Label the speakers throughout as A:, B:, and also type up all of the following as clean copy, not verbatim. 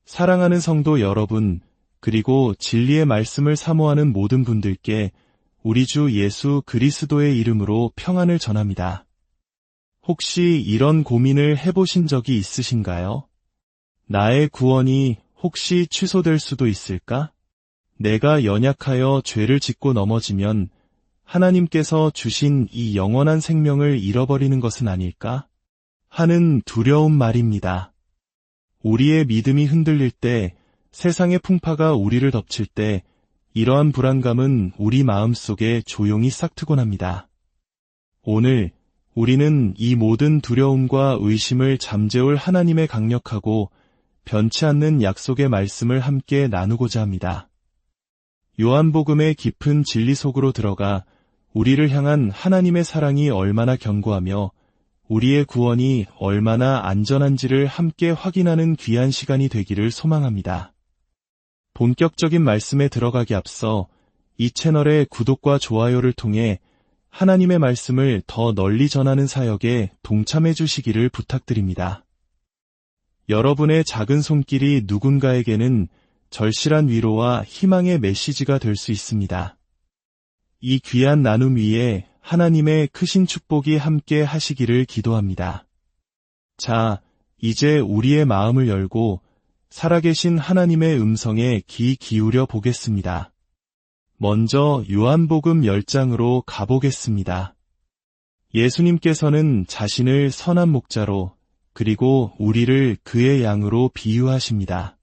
A: 사랑하는 성도 여러분, 그리고 진리의 말씀을 사모하는 모든 분들께 우리 주 예수 그리스도의 이름으로 평안을 전합니다. 혹시 이런 고민을 해보신 적이 있으신가요? 나의 구원이 혹시 취소될 수도 있을까? 내가 연약하여 죄를 짓고 넘어지면 하나님께서 주신 이 영원한 생명을 잃어버리는 것은 아닐까? 하는 두려운 말입니다. 우리의 믿음이 흔들릴 때, 세상의 풍파가 우리를 덮칠 때, 이러한 불안감은 우리 마음속에 조용히 싹트곤 합니다. 오늘 우리는 이 모든 두려움과 의심을 잠재울 하나님의 강력하고 변치 않는 약속의 말씀을 함께 나누고자 합니다. 요한복음의 깊은 진리 속으로 들어가 우리를 향한 하나님의 사랑이 얼마나 견고하며 우리의 구원이 얼마나 안전한지를 함께 확인하는 귀한 시간이 되기를 소망합니다. 본격적인 말씀에 들어가기 앞서 이 채널의 구독과 좋아요를 통해 하나님의 말씀을 더 널리 전하는 사역에 동참해 주시기를 부탁드립니다. 여러분의 작은 손길이 누군가에게는 절실한 위로와 희망의 메시지가 될 수 있습니다. 이 귀한 나눔 위에 하나님의 크신 축복이 함께 하시기를 기도합니다. 자, 이제 우리의 마음을 열고 살아계신 하나님의 음성에 귀 기울여 보겠습니다. 먼저 요한복음 10장으로 가보겠습니다. 예수님께서는 자신을 선한 목자로 그리고 우리를 그의 양으로 비유하십니다.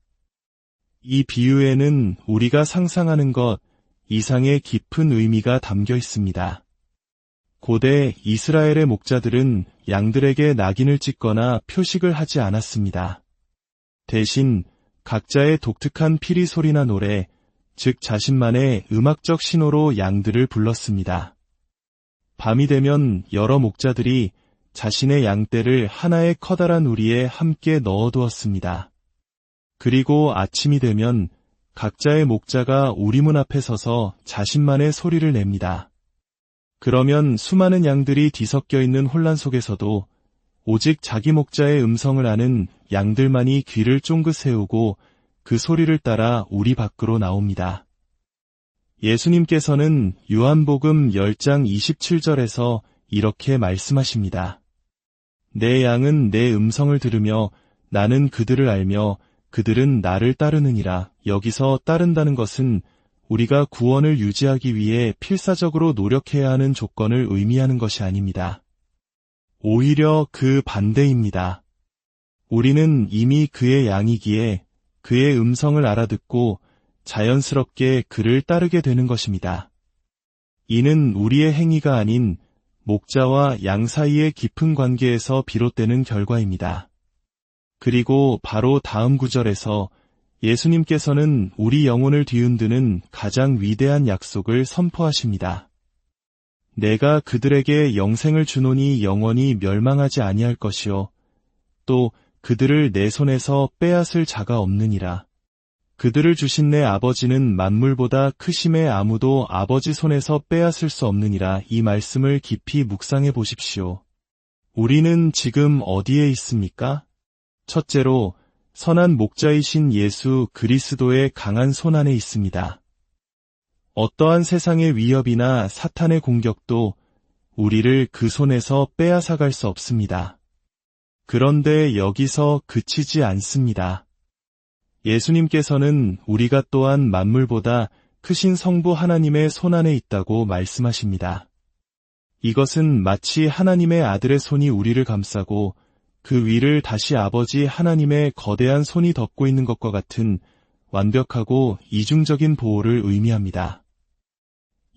A: 이 비유에는 우리가 상상하는 것 이상의 깊은 의미가 담겨 있습니다. 고대 이스라엘의 목자들은 양들에게 낙인을 찍거나 표식을 하지 않았습니다. 대신 각자의 독특한 피리 소리나 노래, 즉 자신만의 음악적 신호로 양들을 불렀습니다. 밤이 되면 여러 목자들이 자신의 양떼를 하나의 커다란 우리에 함께 넣어두었습니다. 그리고 아침이 되면 각자의 목자가 우리문 앞에 서서 자신만의 소리를 냅니다. 그러면 수많은 양들이 뒤섞여 있는 혼란 속에서도 오직 자기 목자의 음성을 아는 양들만이 귀를 쫑긋 세우고 그 소리를 따라 우리 밖으로 나옵니다. 예수님께서는 요한복음 10장 27절에서 이렇게 말씀하십니다. 내 양은 내 음성을 들으며 나는 그들을 알며 그들은 나를 따르느니라. 여기서 따른다는 것은 우리가 구원을 유지하기 위해 필사적으로 노력해야 하는 조건을 의미하는 것이 아닙니다. 오히려 그 반대입니다. 우리는 이미 그의 양이기에 그의 음성을 알아듣고 자연스럽게 그를 따르게 되는 것입니다. 이는 우리의 행위가 아닌 목자와 양 사이의 깊은 관계에서 비롯되는 결과입니다. 그리고 바로 다음 구절에서 예수님께서는 우리 영혼을 뒤흔드는 가장 위대한 약속을 선포하십니다. 내가 그들에게 영생을 주노니 영원히 멸망하지 아니할 것이요 또 그들을 내 손에서 빼앗을 자가 없느니라. 그들을 주신 내 아버지는 만물보다 크심에 아무도 아버지 손에서 빼앗을 수 없느니라. 이 말씀을 깊이 묵상해 보십시오. 우리는 지금 어디에 있습니까? 첫째로 선한 목자이신 예수 그리스도의 강한 손 안에 있습니다. 어떠한 세상의 위협이나 사탄의 공격도 우리를 그 손에서 빼앗아갈 수 없습니다. 그런데 여기서 그치지 않습니다. 예수님께서는 우리가 또한 만물보다 크신 성부 하나님의 손 안에 있다고 말씀하십니다. 이것은 마치 하나님의 아들의 손이 우리를 감싸고 그 위를 다시 아버지 하나님의 거대한 손이 덮고 있는 것과 같은 완벽하고 이중적인 보호를 의미합니다.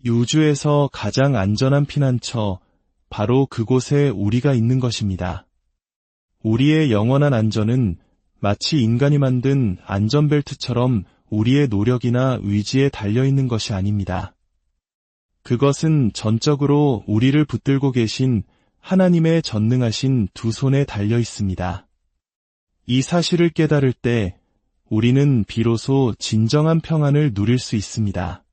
A: 우주에서 가장 안전한 피난처, 바로 그곳에 우리가 있는 것입니다. 우리의 영원한 안전은 마치 인간이 만든 안전벨트처럼 우리의 노력이나 의지에 달려있는 것이 아닙니다. 그것은 전적으로 우리를 붙들고 계신 하나님의 전능하신 두 손에 달려 있습니다. 이 사실을 깨달을 때 우리는 비로소 진정한 평안을 누릴 수 있습니다.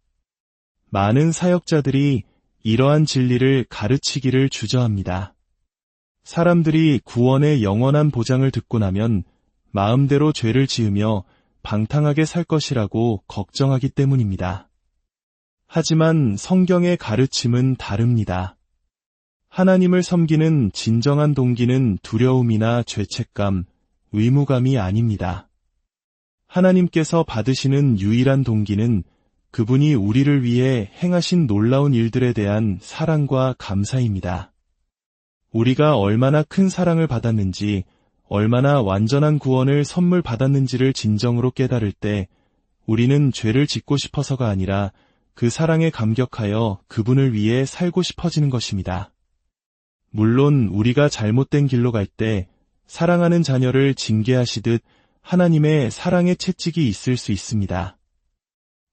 A: 많은 사역자들이 이러한 진리를 가르치기를 주저합니다. 사람들이 구원의 영원한 보장을 듣고 나면 마음대로 죄를 지으며 방탕하게 살 것이라고 걱정하기 때문입니다. 하지만 성경의 가르침은 다릅니다. 하나님을 섬기는 진정한 동기는 두려움이나 죄책감, 의무감이 아닙니다. 하나님께서 받으시는 유일한 동기는 그분이 우리를 위해 행하신 놀라운 일들에 대한 사랑과 감사입니다. 우리가 얼마나 큰 사랑을 받았는지, 얼마나 완전한 구원을 선물 받았는지를 진정으로 깨달을 때 우리는 죄를 짓고 싶어서가 아니라 그 사랑에 감격하여 그분을 위해 살고 싶어지는 것입니다. 물론 우리가 잘못된 길로 갈 때 사랑하는 자녀를 징계하시듯 하나님의 사랑의 채찍이 있을 수 있습니다.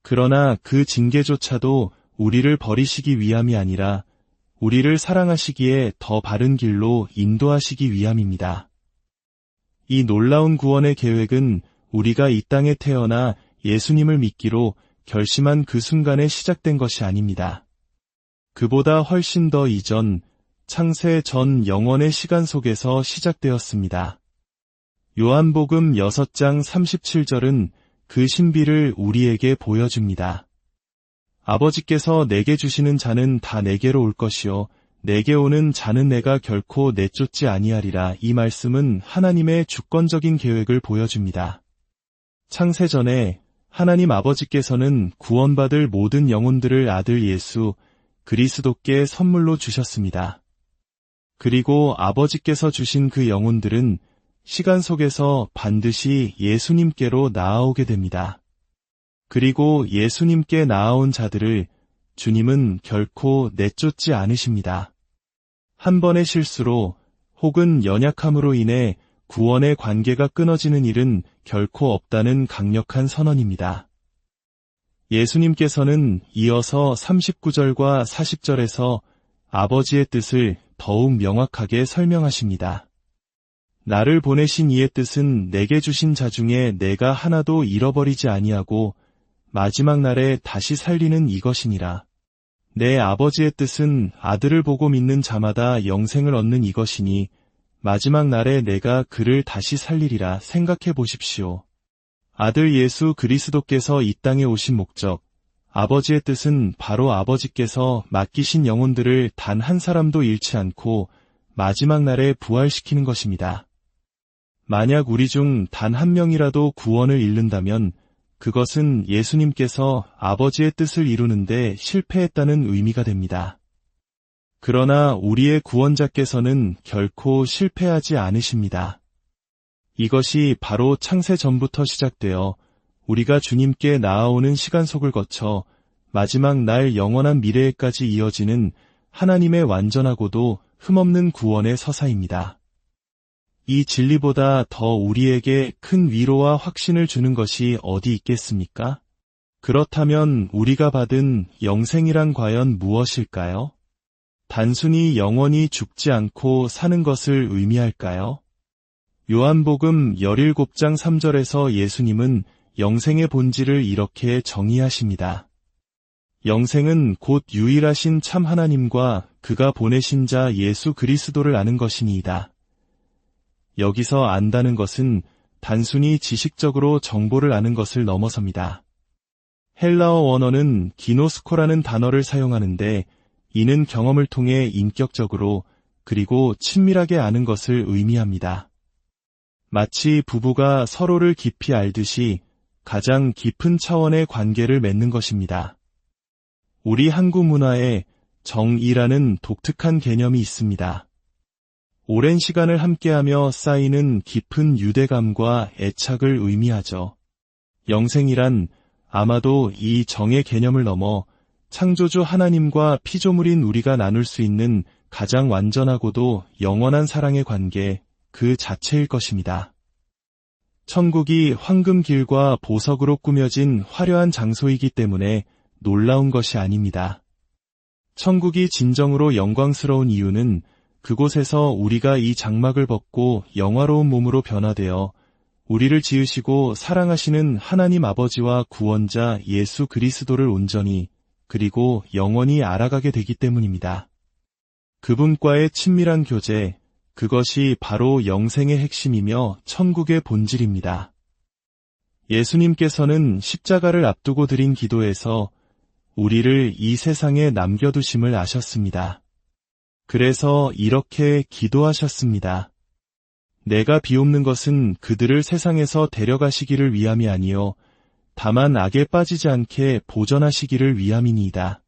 A: 그러나 그 징계조차도 우리를 버리시기 위함이 아니라 우리를 사랑하시기에 더 바른 길로 인도하시기 위함입니다. 이 놀라운 구원의 계획은 우리가 이 땅에 태어나 예수님을 믿기로 결심한 그 순간에 시작된 것이 아닙니다. 그보다 훨씬 더 이전, 창세 전 영원의 시간 속에서 시작되었습니다. 요한복음 6장 37절은 그 신비를 우리에게 보여줍니다. 아버지께서 내게 주시는 자는 다 내게로 올 것이요 내게 오는 자는 내가 결코 내쫓지 아니하리라. 이 말씀은 하나님의 주권적인 계획을 보여줍니다. 창세전에 하나님 아버지께서는 구원받을 모든 영혼들을 아들 예수 그리스도께 선물로 주셨습니다. 그리고 아버지께서 주신 그 영혼들은 시간 속에서 반드시 예수님께로 나아오게 됩니다. 그리고 예수님께 나아온 자들을 주님은 결코 내쫓지 않으십니다. 한 번의 실수로 혹은 연약함으로 인해 구원의 관계가 끊어지는 일은 결코 없다는 강력한 선언입니다. 예수님께서는 이어서 39절과 40절에서 아버지의 뜻을 더욱 명확하게 설명하십니다. 나를 보내신 이의 뜻은 내게 주신 자 중에 내가 하나도 잃어버리지 아니하고 마지막 날에 다시 살리는 이것이니라. 내 아버지의 뜻은 아들을 보고 믿는 자마다 영생을 얻는 이것이니 마지막 날에 내가 그를 다시 살리리라. 생각해 보십시오. 아들 예수 그리스도께서 이 땅에 오신 목적, 아버지의 뜻은 바로 아버지께서 맡기신 영혼들을 단 한 사람도 잃지 않고 마지막 날에 부활시키는 것입니다. 만약 우리 중 단 한 명이라도 구원을 잃는다면 그것은 예수님께서 아버지의 뜻을 이루는데 실패했다는 의미가 됩니다. 그러나 우리의 구원자께서는 결코 실패하지 않으십니다. 이것이 바로 창세 전부터 시작되어 우리가 주님께 나아오는 시간 속을 거쳐 마지막 날 영원한 미래에까지 이어지는 하나님의 완전하고도 흠없는 구원의 서사입니다. 이 진리보다 더 우리에게 큰 위로와 확신을 주는 것이 어디 있겠습니까? 그렇다면 우리가 받은 영생이란 과연 무엇일까요? 단순히 영원히 죽지 않고 사는 것을 의미할까요? 요한복음 17장 3절에서 예수님은 영생의 본질을 이렇게 정의하십니다. 영생은 곧 유일하신 참 하나님과 그가 보내신 자 예수 그리스도를 아는 것이니이다. 여기서 안다는 것은 단순히 지식적으로 정보를 아는 것을 넘어섭니다. 헬라어 원어는 기노스코라는 단어를 사용하는데 이는 경험을 통해 인격적으로 그리고 친밀하게 아는 것을 의미합니다. 마치 부부가 서로를 깊이 알듯이 가장 깊은 차원의 관계를 맺는 것입니다. 우리 한국 문화에 정이라는 독특한 개념이 있습니다. 오랜 시간을 함께하며 쌓이는 깊은 유대감과 애착을 의미하죠. 영생이란 아마도 이 정의 개념을 넘어 창조주 하나님과 피조물인 우리가 나눌 수 있는 가장 완전하고도 영원한 사랑의 관계, 그 자체일 것입니다. 천국이 황금길과 보석으로 꾸며진 화려한 장소이기 때문에 놀라운 것이 아닙니다. 천국이 진정으로 영광스러운 이유는 그곳에서 우리가 이 장막을 벗고 영화로운 몸으로 변화되어 우리를 지으시고 사랑하시는 하나님 아버지와 구원자 예수 그리스도를 온전히 그리고 영원히 알아가게 되기 때문입니다. 그분과의 친밀한 교제, 그것이 바로 영생의 핵심이며 천국의 본질입니다. 예수님께서는 십자가를 앞두고 드린 기도에서 우리를 이 세상에 남겨두심을 아셨습니다. 그래서 이렇게 기도하셨습니다. 내가 비옵는 것은 그들을 세상에서 데려가시기를 위함이 아니요 다만 악에 빠지지 않게 보전하시기를 위함이니이다.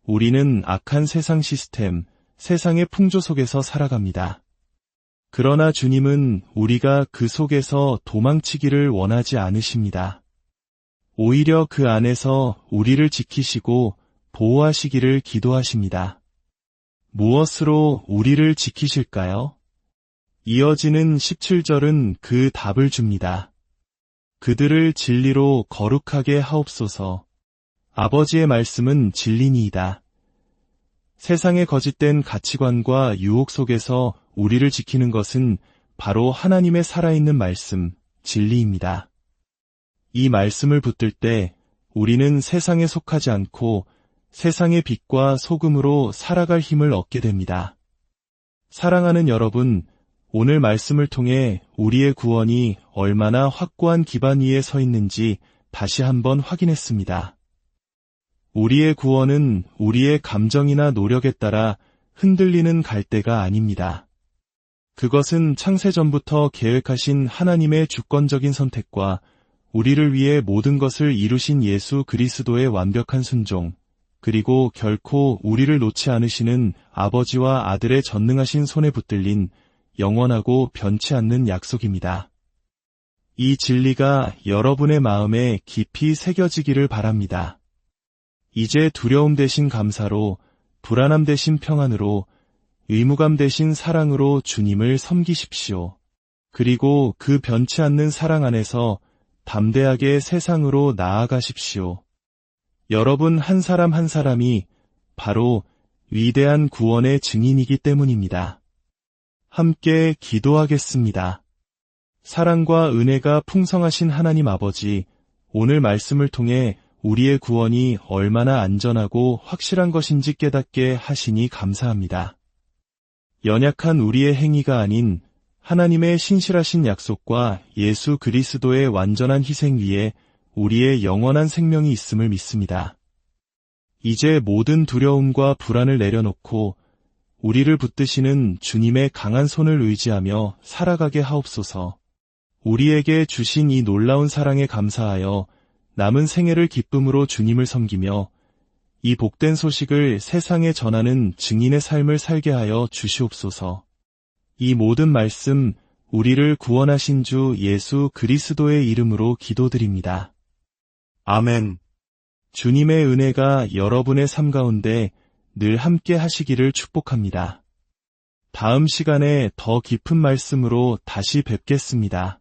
A: 우리는 악한 세상 시스템, 세상의 풍조 속에서 살아갑니다. 그러나 주님은 우리가 그 속에서 도망치기를 원하지 않으십니다. 오히려 그 안에서 우리를 지키시고 보호하시기를 기도하십니다. 무엇으로 우리를 지키실까요? 이어지는 17절은 그 답을 줍니다. 그들을 진리로 거룩하게 하옵소서. 아버지의 말씀은 진리니이다. 세상의 거짓된 가치관과 유혹 속에서 우리를 지키는 것은 바로 하나님의 살아있는 말씀, 진리입니다. 이 말씀을 붙들 때 우리는 세상에 속하지 않고 세상의 빛과 소금으로 살아갈 힘을 얻게 됩니다. 사랑하는 여러분, 오늘 말씀을 통해 우리의 구원이 얼마나 확고한 기반 위에 서 있는지 다시 한번 확인했습니다. 우리의 구원은 우리의 감정이나 노력에 따라 흔들리는 갈대가 아닙니다. 그것은 창세전부터 계획하신 하나님의 주권적인 선택과 우리를 위해 모든 것을 이루신 예수 그리스도의 완벽한 순종, 그리고 결코 우리를 놓지 않으시는 아버지와 아들의 전능하신 손에 붙들린 영원하고 변치 않는 약속입니다. 이 진리가 여러분의 마음에 깊이 새겨지기를 바랍니다. 이제 두려움 대신 감사로, 불안함 대신 평안으로, 의무감 대신 사랑으로 주님을 섬기십시오. 그리고 그 변치 않는 사랑 안에서 담대하게 세상으로 나아가십시오. 여러분 한 사람 한 사람이 바로 위대한 구원의 증인이기 때문입니다. 함께 기도하겠습니다. 사랑과 은혜가 풍성하신 하나님 아버지, 오늘 말씀을 통해 우리의 구원이 얼마나 안전하고 확실한 것인지 깨닫게 하시니 감사합니다. 연약한 우리의 행위가 아닌 하나님의 신실하신 약속과 예수 그리스도의 완전한 희생 위에 우리의 영원한 생명이 있음을 믿습니다. 이제 모든 두려움과 불안을 내려놓고 우리를 붙드시는 주님의 강한 손을 의지하며 살아가게 하옵소서. 우리에게 주신 이 놀라운 사랑에 감사하여 남은 생애를 기쁨으로 주님을 섬기며 이 복된 소식을 세상에 전하는 증인의 삶을 살게 하여 주시옵소서. 이 모든 말씀 우리를 구원하신 주 예수 그리스도의 이름으로 기도드립니다. 아멘. 주님의 은혜가 여러분의 삶 가운데 늘 함께 하시기를 축복합니다. 다음 시간에 더 깊은 말씀으로 다시 뵙겠습니다.